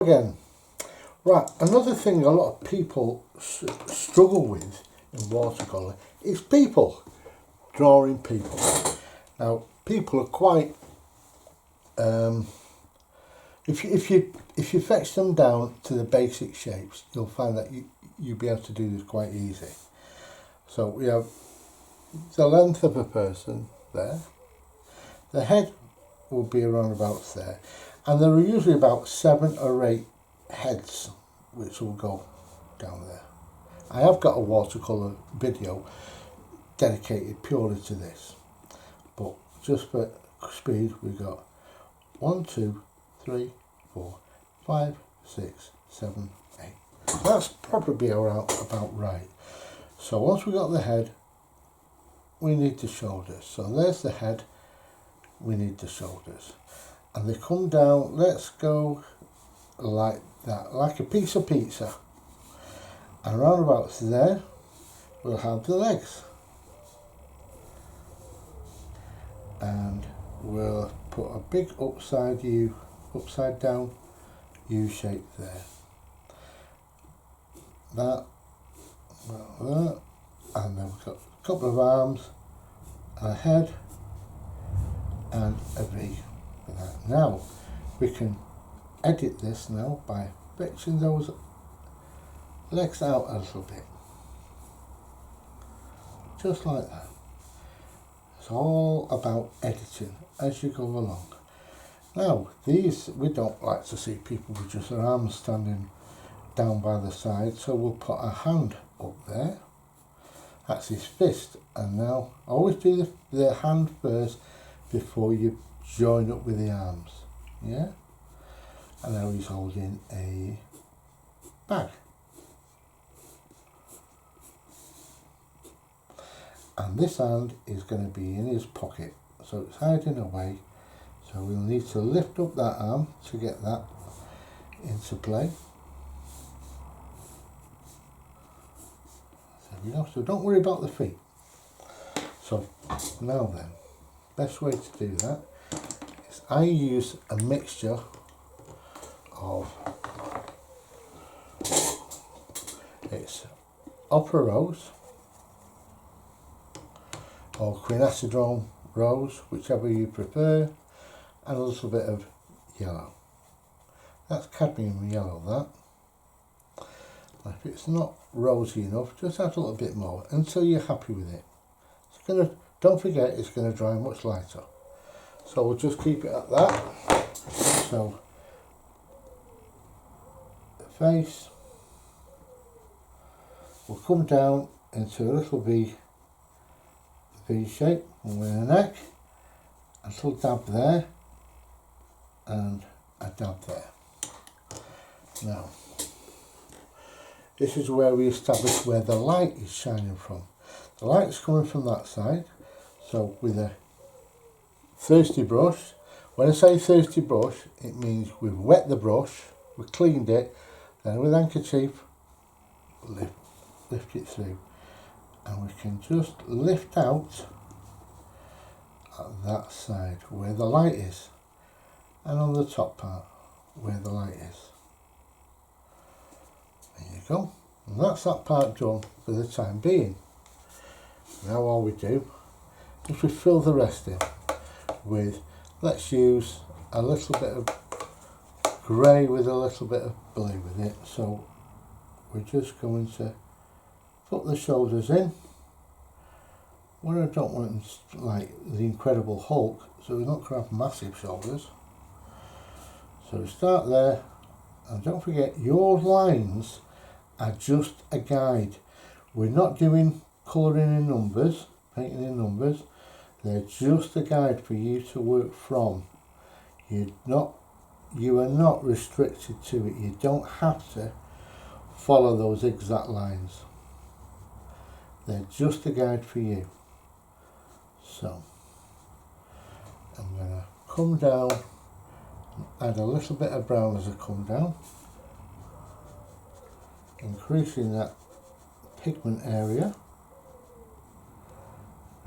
Again, right, another thing a lot of people struggle with in watercolour is people, drawing people. Now, people are quite, if you fetch them down to the basic shapes, you'll find that you'll be able to do this quite easy. So we have the length of a person there, the head will be around about there, and there are usually about 7 or 8 heads which will go down there. I have got a watercolour video dedicated purely to this, but just for speed we've got 1, 2, 3, 4, 5, 6, 7, 8. That's probably about right. So once we've got the head, we need the shoulders. So there's the head, we need the shoulders. And they come down, let's go like that, like a piece of pizza. And round about there, we'll have the legs. And we'll put a big upside down U shape there. That, and then we've got a couple of arms, a head, and a V. Now we can edit this now by fetching those legs out a little bit, just like that. It's all about editing as you go along. Now these, we don't like to see people with just their arms standing down by the side, so we'll put a hand up there. That's his fist, and now always do the hand first before you join up with the arms. Yeah, and now he's holding a bag, and this hand is going to be in his pocket, so it's hiding away. So we'll need to lift up that arm to get that into play. So don't worry about the feet. So now then, best way to do that is I use a mixture of, it's Opera Rose or Quinacridone Rose, whichever you prefer, and a little bit of yellow. That's cadmium yellow, that. If it's not rosy enough, just add a little bit more until you're happy with it. It's gonna, don't forget, it's going to dry much lighter. So we'll just keep it at that. So the face will come down into a little V shape, and with the neck, a little dab there, and a dab there. Now, this is where we establish where the light is shining from. The light is coming from that side. So with a thirsty brush, when I say thirsty brush, it means we've wet the brush, we've cleaned it, then with handkerchief, lift it through. And we can just lift out at that side where the light is, and on the top part where the light is. There you go, and that's that part done for the time being. Now all we do is we fill the rest in with, let's use a little bit of grey with a little bit of blue with it. So we're just going to put the shoulders in where I don't want them like the Incredible Hulk, so we're not going to have massive shoulders. So we start there, and don't forget your lines are just a guide. We're not doing colouring in numbers, painting in numbers. They're just a guide for you to work from. You are not restricted to it. You don't have to follow those exact lines. They're just a guide for you. So I'm going to come down and add a little bit of brown as I come down, increasing that pigment area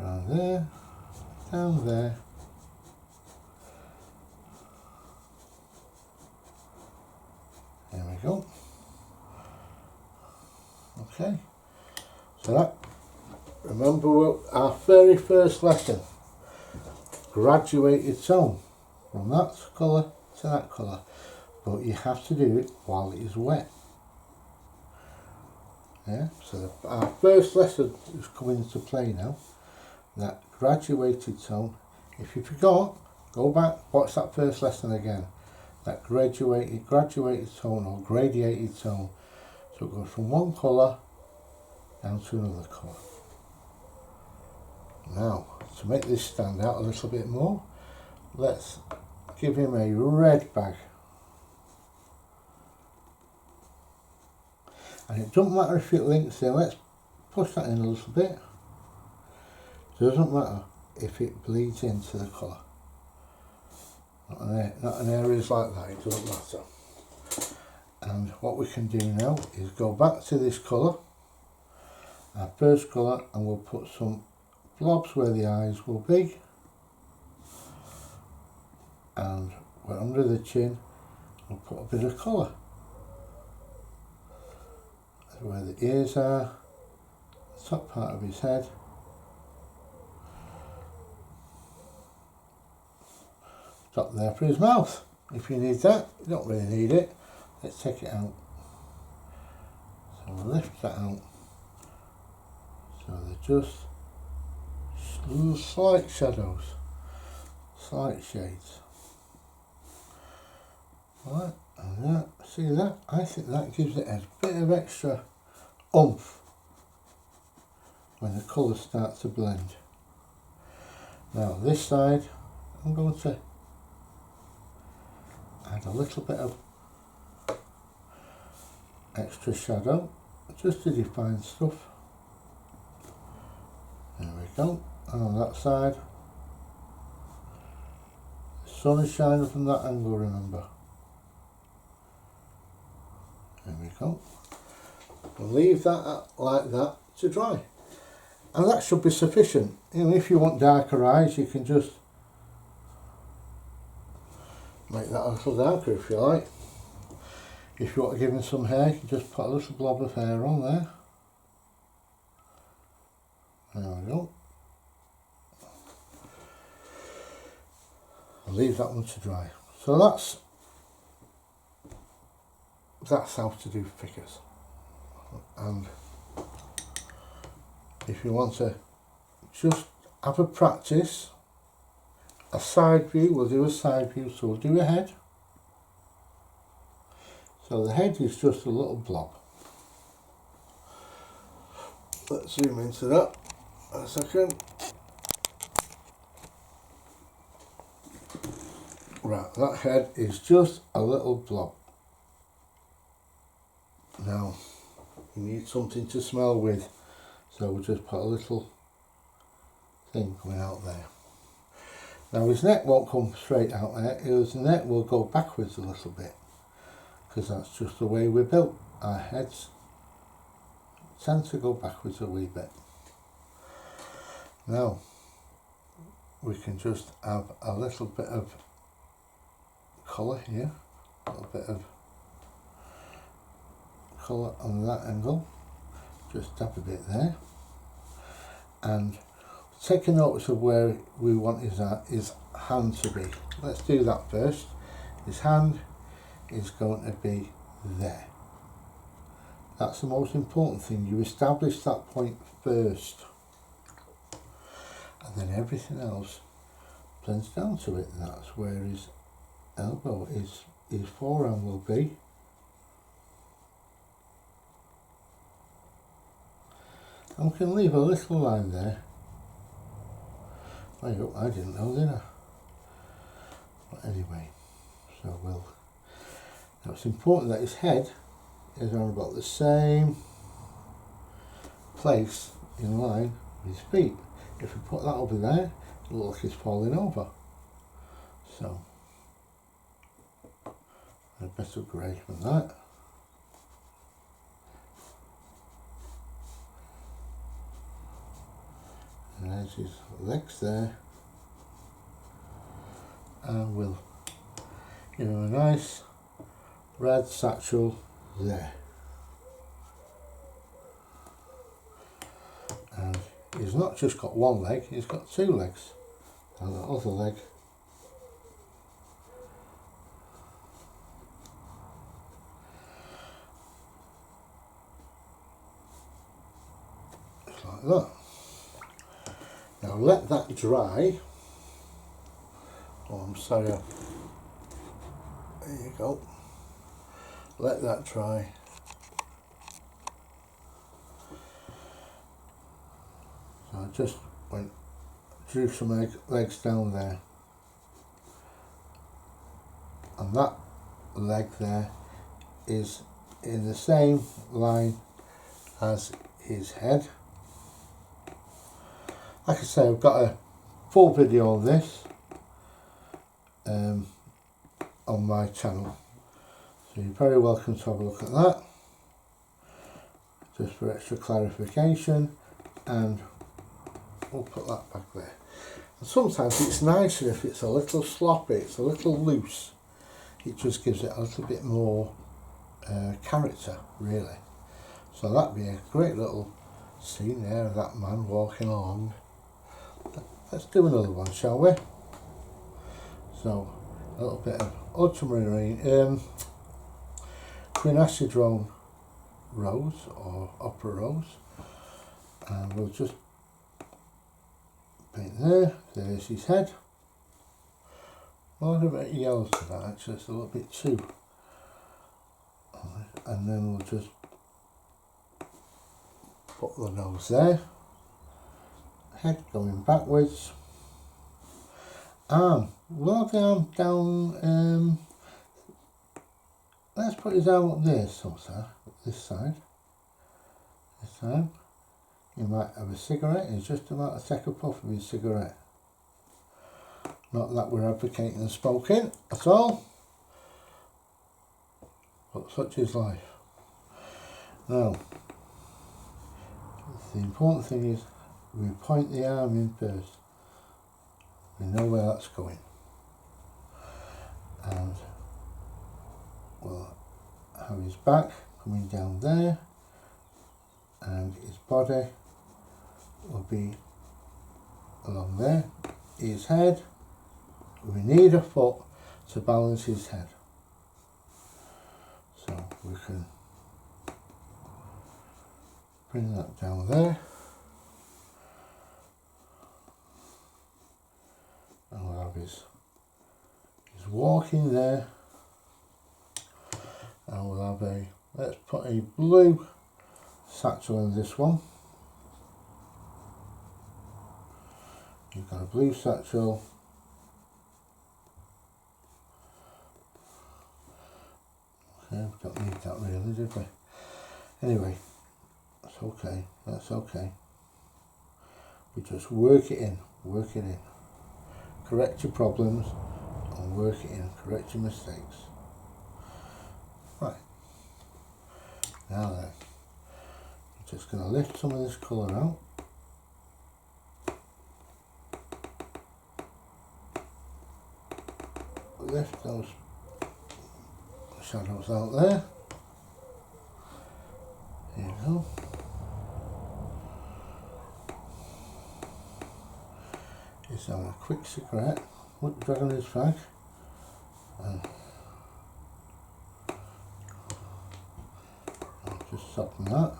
around there, down there, go. Okay, so that, remember our very first lesson, graduated tone from that colour to that colour, but you have to do it while it is wet. Yeah, so our first lesson is coming into play now, that graduated tone. If you forgot, go back, watch that first lesson again. That graduated tone or gradiated tone. So it goes from one colour down to another colour. Now, to make this stand out a little bit more, let's give him a red bag. And it doesn't matter if it links in, let's push that in a little bit. It doesn't matter if it bleeds into the colour. Not in areas like that, it doesn't matter. And what we can do now is go back to this colour, our first colour, and we'll put some blobs where the eyes will be. And we're under the chin, we'll put a bit of colour. Where the ears are, the top part of his head, top there for his mouth. If you need that, you don't really need it. Let's take it out. So we'll lift that out. So they're just little slight shadows, slight shades. Right, and that, see that? I think that gives it a bit of extra oomph when the colours start to blend. Now this side, I'm going to add a little bit of extra shadow just to define stuff. There we go. And on that side, the sun is shining from that angle, remember. There we go. We'll leave that like that to dry. And that should be sufficient. You know, if you want darker eyes, you can just make that a little darker if you like. If you want to give him some hair, you can just put a little blob of hair on there. There we go. I'll leave that one to dry. So that's how to do figures. And if you want to just have a practice, a side view, we'll do a side view, so we'll do a head. So the head is just a little blob. Let's zoom into that a second. Right, that head is just a little blob. Now, you need something to smell with, so we'll just put a little thing coming out there. Now his neck won't come straight out there, his neck will go backwards a little bit, because that's just the way we're built. Our heads tend to go backwards a wee bit. Now, we can just have a little bit of colour here, a little bit of colour on that angle, just tap a bit there, and take a notice of where we want his hand to be. Let's do that first. His hand is going to be there. That's the most important thing. You establish that point first, and then everything else blends down to it. And that's where his elbow is, his forearm will be. And we can leave a little line there. I didn't know, did I? But anyway, so now it's important that his head is on about the same place in line with his feet. If we put that over there, it'll look like he's falling over. So, a bit of grey from that. And there's his legs there, and we'll give him a nice red satchel there. And he's not just got one leg, he's got two legs. And the other leg is like that. Now let that dry. Oh, I'm sorry. There you go. Let that dry. So I just drew some legs down there, and that leg there is in the same line as his head. Like I say, I've got a full video on this on my channel, so you're very welcome to have a look at that, just for extra clarification, and we'll put that back there. And sometimes it's nicer if it's a little sloppy, it's a little loose, it just gives it a little bit more character, really. So that'd be a great little scene there of that man walking along. Let's do another one, shall we? So a little bit of ultramarine, quinacridone rose or opera rose, and we'll just paint there. There's his head. Well, a bit of yellow to that, actually, it's a little bit too. And then we'll just put the nose there, head going backwards, arm, we'll have the arm down, let's put his arm up there, sort of, this side. This time, he might have a cigarette, he's just about to take a puff of his cigarette. Not that we're advocating smoking at all, but such is life. Now, the important thing is we point the arm in first. We know where that's going. And we'll have his back coming down there, and his body will be along there. His head, we need a foot to balance his head. So we can bring that down there, and we'll have his walking there, and we'll have a, let's put a blue satchel in this one. You've got a blue satchel, okay, we don't need that really, did we? Anyway, that's okay, that's okay. We just work it in, correct your problems and work it in, correct your mistakes. Right, now then, I'm just going to lift some of this colour out. Lift those shadows out there. There you go. He's having a quick cigarette, dragging his fag, and I'll just soften that.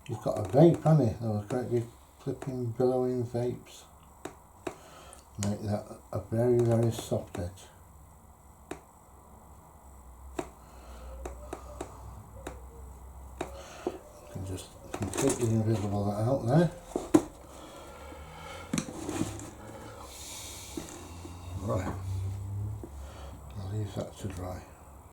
He's got a vape, hasn't he? Those great big flipping billowing vapes. Make that a very, very soft edge. You can just completely invisible that out there. Right, I'll leave that to dry.